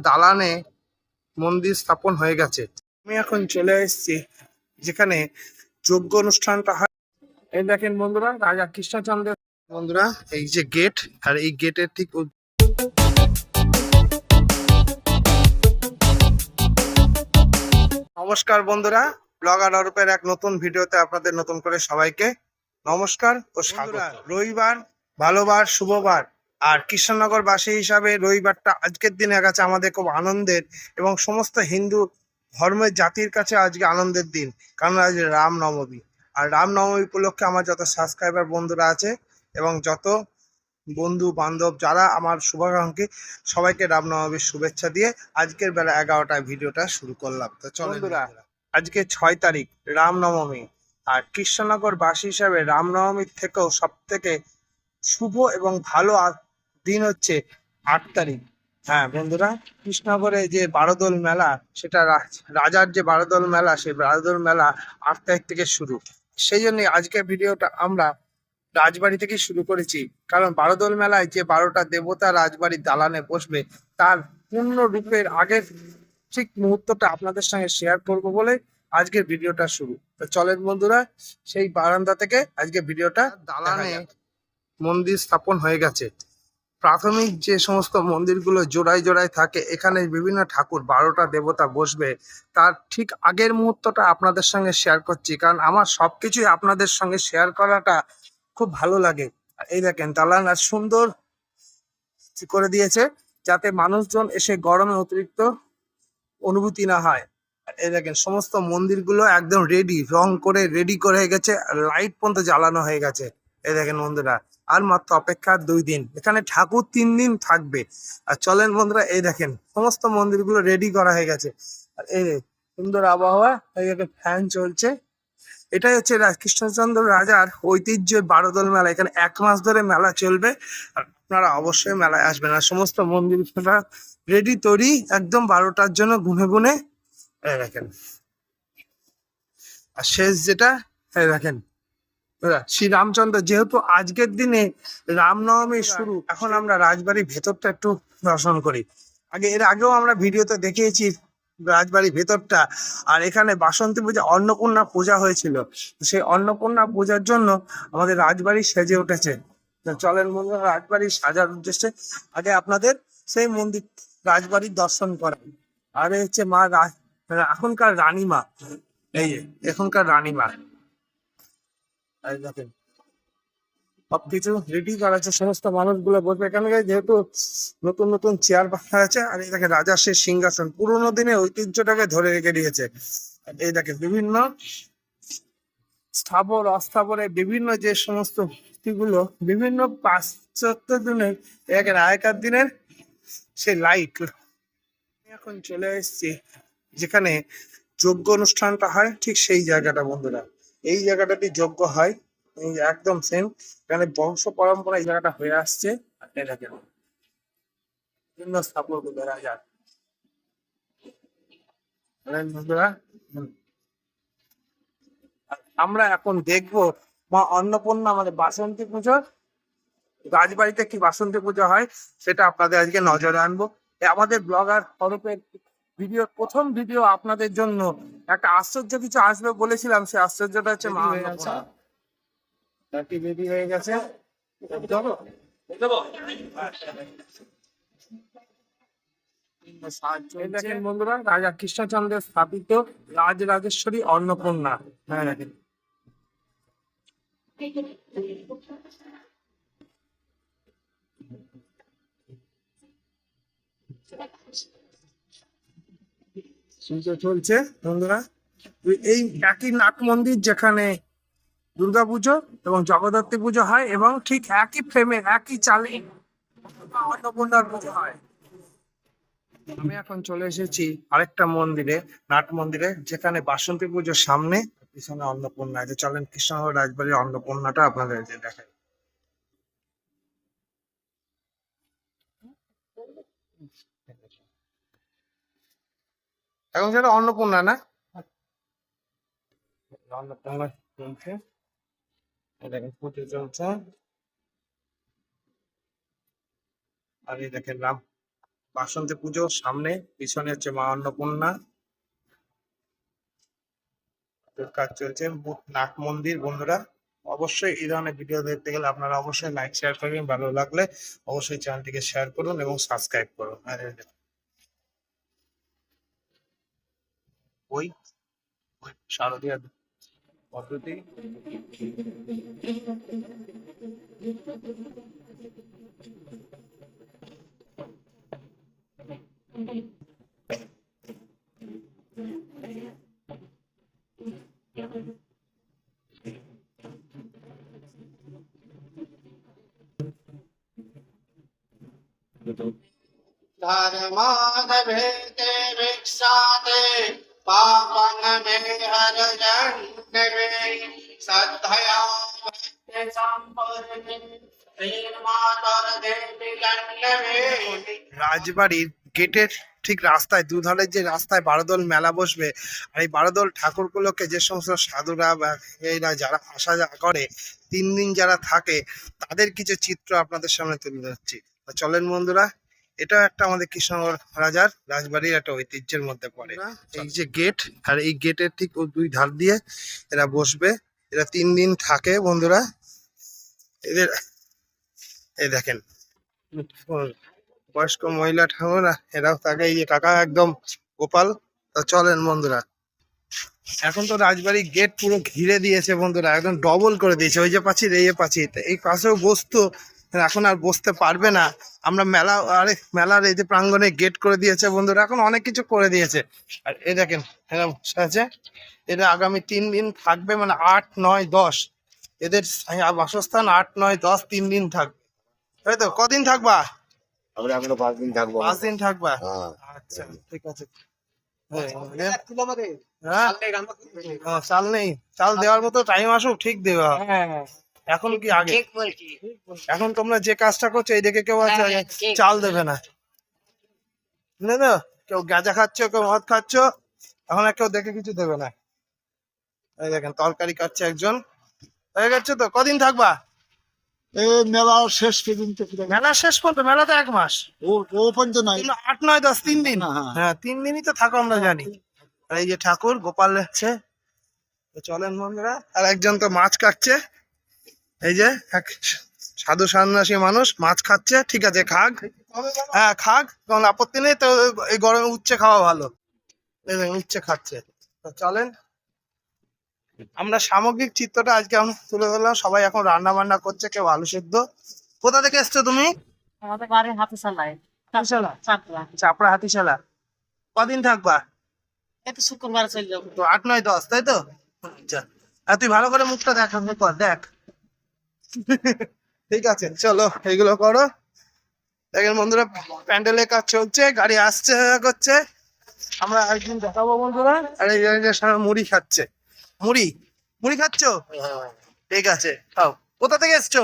দালানে মন্দির স্থাপন হয়ে গেছে। আমি এখন চলে এসেছি যেখানে যজ্ঞ অনুষ্ঠানটা হয়। এই দেখেন বন্ধুরা, রাজা কৃষ্ণচন্দ্রের বন্ধুরা এই যে গেট, আর এই গেটের ঠিক নমস্কার বন্ধুরা, ব্লগার অরূপের এক নতুন ভিডিওতে আপনাদের নতুন করে সবাইকে নমস্কার ও স্বাগত। রবিবার ভালোবার শুভবার, আর কৃষ্ণনগর বাসী হিসাবে রবিবারটা আজকের দিনে কাছে আমাদের খুব আনন্দের, এবং সমস্ত হিন্দু ধর্মের জাতির কাছে আজকে আনন্দের দিন, কারণ আজ রামনবমী। আর রামনবমী উপলক্ষে আমার যত সাবস্ক্রাইবার বন্ধুরা আছে এবং যত বন্ধু বান্ধব যারা আমার শুভাকাঙ্ক্ষী, সবাইকে রামনবমীর শুভেচ্ছা দিয়ে আজকের বেলা 11টায় ভিডিওটা শুরু করলাম। তো চলো বন্ধুরা, আজকে 6 তারিখ রামনবমী, আর কৃষ্ণনগর বাসী হিসাবে রামনবমীর থেকেও সব থেকে শুভ এবং ভালো দিন হচ্ছে 8 তারিখ। হ্যাঁ বন্ধুরা, কৃষ্ণনগরে যে বারোদোল মেলা, সেটা রাজার যে বারোদোল মেলা, সেই বারোদোল মেলা 8 তারিখ থেকে শুরু। সেই জন্য আজকের ভিডিওটা আমরা রাজবাড়ি থেকে শুরু করেছি, কারণ বারোদোল মেলায় যে 12টা দেবতা রাজবাড়ির দালানে বসবে, তার পূর্ণ রূপের আগের ঠিক মুহূর্তটা আপনাদের সঙ্গে শেয়ার করব বলে আজকের ভিডিওটা শুরু। তো চলেন বন্ধুরা, সেই বারান্দা থেকে আজকে ভিডিওটা। দালানে মন্দির স্থাপন হয়ে গেছে। প্রাথমিক যে সমস্ত মন্দিরগুলো জোড়ায় জোড়ায় থাকে, এখানে বিভিন্ন ঠাকুর 12টা দেবতা বসবে, তার ঠিক আগের মুহূর্তটা আপনাদের সঙ্গে শেয়ার করছি, কারণ আমার সবকিছুই আপনাদের সঙ্গে শেয়ার করাটা খুব ভালো লাগে। এই দেখেন দালান আর সুন্দর করে দিয়েছে, যাতে মানুষজন এসে গরমে অতিরিক্ত অনুভূতি না হয়। এই দেখেন সমস্ত মন্দিরগুলো একদম রেডি, রং করে রেডি করে গেছে, লাইট পর্যন্ত জ্বালানো হয়ে গেছে। এই দেখেন বন্ধুরা, আর মাত্র অপেক্ষা 2 দিন, এখানে ঠাকুর 3 দিন থাকবে। আর চলেন বন্ধুরা, এই দেখেন সমস্ত মন্দিরগুলো রেডি করা হয়ে গেছে, আর এই সুন্দর আবহাওয়া, এই দেখেন ফ্যান চলছে। এটাই হচ্ছে কৃষ্ণচন্দ্র রাজার ঐতিহ্যের বারোদোল মেলা। এখানে 1 মাস ধরে মেলা চলবে, আর আপনারা অবশ্যই মেলায় আসবেন। আর সমস্ত মন্দির রেডি তৈরি একদম 12টার জন্য গুনে গুনে। এই দেখেন, আর শেষ যেটা, এই দেখেন শ্রী রামচন্দ্র, যেহেতু আজকের দিনে রামনবমী শুরু, এখন আমরা রাজবাড়ির ভেতরটা একটু দর্শন করি। এর আগেও আমরা ভিডিওতে দেখিয়েছি রাজবাড়ির ভেতরটা। আর এখানে বাসন্তী পূজা, অন্নপূর্ণা পূজা হয়েছিল, সেই অন্নপূর্ণা পূজার জন্য আমাদের রাজবাড়ি সেজে উঠেছে। চলেন বন্ধুরা, রাজবাড়ির সাজার উদ্দেশ্যে আগে আপনাদের সেই মন্দির রাজবাড়ির দর্শন করাই। আর হচ্ছে মা এখনকার রানীমা, এই যে এখনকার রানীমা। আর দেখেন সবকিছু রেডি করা আছে, সমস্ত মানুষগুলো বসবে এখানে, যেহেতু নতুন নতুন চেয়ার পাতা আছে। আর এই দেখেন রাজার সেই সিংহাসন, পুরোনো দিনের ঐতিহ্যটাকে ধরে রেখে দিয়েছে। এই দেখেন বিভিন্ন স্থাবর অস্থাবরে বিভিন্ন যে সমস্ত মূর্তিগুলো, বিভিন্ন পাশ্চাত্য দিনের, দেখেন আগেকার দিনের সেই লাইট। এখন চলে এসেছি যেখানে যজ্ঞ অনুষ্ঠানটা হয়, ঠিক সেই জায়গাটা বন্ধুরা। এই জায়গাটাতে যজ্ঞ হয়, এই একদম সেম, এখানে বংশ পরম্পরা এই জায়গাটা হয়ে আসছে। এটাকে বিভিন্ন স্থাপত্যগুলো রাজার বন্ধুরা। আমরা এখন দেখবো মা অন্নপূর্ণা, মানে বাসন্তী পুজো, রাজবাড়িতে কি বাসন্তী পুজো হয় সেটা আপনাদের আজকে নজরে আনবো। আমাদের ব্লগার স্বরূপের ভিডিওর প্রথম ভিডিও আপনাদের জন্য একটা আশ্চর্য কিছু আসবে বলেছিলাম, সেই আশ্চর্যটা হচ্ছে মা অন্নপূর্ণা। রেডি হয়ে গেছে, দেখেন বন্ধুরা, রাজা কৃষ্ণচন্দ্রের স্থাপিত রাজরাজেশ্বরী অন্নপূর্ণা। হ্যাঁ দেখেন, চলছে বন্ধুরা। এই একই নাট মন্দির যেখানে দুর্গাপুজো এবং জগদ্ধাত্রী পুজো হয়, এবং ঠিক একই ফ্রেমে একই চালে অন্নপূর্ণার পুজো হয়। আমি এখন চলে এসেছি আরেকটা মন্দিরে, নাট মন্দিরে, যেখানে বাসন্তী পুজোর সামনে পিছনে অন্নপূর্ণা আছে। চলেন কৃষ্ণনগর রাজবাড়ির অন্নপূর্ণাটা আপনাদের দেখাই। এখন সেটা অন্নপূর্ণা না, অন্নপূর্ণা চলছে, দেখেন পুজো চলছে। আর এই দেখেন রাম বাসন্তী পুজোর সামনে, পিছনে হচ্ছে মা অন্নপূর্ণা কাজ চলছে, নাট মন্দির। বন্ধুরা অবশ্যই এই ধরনের ভিডিও দেখতে গেলে আপনারা অবশ্যই লাইক শেয়ার করবেন, ভালো লাগলে অবশ্যই চ্যানেলটিকে শেয়ার করুন এবং সাবস্ক্রাইব করুন। আর ওই শারদীয়া পদ্ধতি धर्मादभेदे भिक्षाते पापं मे हरजन्नवे सद्धया भक्ति सम्पदे श्रीमातर देवी लन्नवे। রাজবাড়ির গেটের ঠিক রাস্তায়, দুধারে যে রাস্তায় বারোদল মেলা বসবে, আর এই বারোদল ঠাকুরগুলোকে যে সমস্ত সাধুরা বা এইরা যারা আসা যাওয়া করে, 3 দিন যারা থাকে, তাদের কিছু চিত্র আপনাদের সামনে তুলে ধরছি। চলেন বন্ধুরা, এটাও একটা আমাদের কৃষ্ণনগর রাজার রাজবাড়ির একটা ঐতিহ্যের মধ্যে পড়ে। এই যে গেট, আর এই গেটের ঠিক দুই ধার দিয়ে এরা বসবে, এরা 3 দিন থাকে বন্ধুরা। এদের এই দেখেন বয়স্ক মহিলা ঠাকুর, এরাও থাকে। এই যে কাকা একদম গোপাল। তো চলেন বন্ধুরা, এখন তো রাজবাড়ি গেট পুরো ঘিরে দিয়েছে বন্ধুরা, একদম ডবল করে দিয়েছে। ওই যে পাচ্ছি এই পাচ্ছি, এই পাশেও বসতো, এখন আর বসতে পারবে না। আমরা মেলা, আরে মেলার এই যে প্রাঙ্গণে গেট করে দিয়েছে বন্ধুরা, এখন অনেক কিছু করে দিয়েছে। আর এই দেখেন এরা বসে আছে, এরা আগামী 3 দিন থাকবে, মানে 8, 9, 10 এদের বাসস্থান। 8, 9, 10 3 দিন থাকবে, তাই তো? কদিন থাকবা? আমরা এখনো 5 দিন থাকবো। 5 দিন থাকবা? হ্যাঁ। আচ্ছা ঠিক আছে। চাল নেই, চাল দেওয়ার মতো টাইম আসুক, ঠিক দেওয়া। এখন কি আগে, এখন তোমরা যে কাজটা করছো এই দেখে কেউ আছে চাল দেবে না, বুঝলে তো? কেউ গাঁজা খাচ্ছ, কেউ মদ খাচ্ছ, এখন আর কেউ দেখে কিছু দেবে না। এই দেখেন তরকারি কাটছে একজন, হয়ে গেছে তো? কদিন থাকবা? মেলা শেষ পর্যন্ত। মেলা শেষ পর্যন্ত? মেলা তো 1 মাস। ও পর্যন্ত নাই। 8, 9, 10 3 দিন। হ্যাঁ। হ্যাঁ 3 দিনই তো থাকো, আমরা জানি। আর এই যে ঠাকুর গোপাল হচ্ছে। তো চলেন বন্ধুরা, আর একজন তো মাছ কাটছে, এই যে এক সাধু সন্ন্যাসী মানুষ মাছ খাচ্ছে। ঠিক আছে, খাক, হ্যাঁ খাক, কোনো আপত্তি নেই। তো এই গরমে উচ্ছে খাওয়া ভালো, এই দেখেন উচ্ছে খাচ্ছে। তো চলেন, আমরা সামগ্রিক চিত্রটা আজকে আমরা তুলে ধরলাম। সবাই এখন রান্না বান্না করছে, কেউ আলু সেদ্ধ। কোথা থেকে এসছো তুমি? আমাদের বাড়ি হাতিশালায়। হাতিশালা? চাপড়া। চাপড়া হাতিশালা। কদিন থাকবা? এই তো শুক্রবার চলে যাবো। তো 8, 9, 10 তাই তো? আচ্ছা, আর তুই ভালো করে মুখটা দেখ, কর দেখ। ঠিক আছে চলো, এইগুলো করো। দেখেন বন্ধুরা, প্যান্ডেলের কাজ চলছে, গাড়ি আসছে করছে। আমরা একদিন দেখাবো বন্ধুরা। আর এই যে মুড়ি খাচ্ছে, মুড়ি মুড়ি খাচ্ছ? ঠিক আছে খাও। কোথা থেকে এসছো?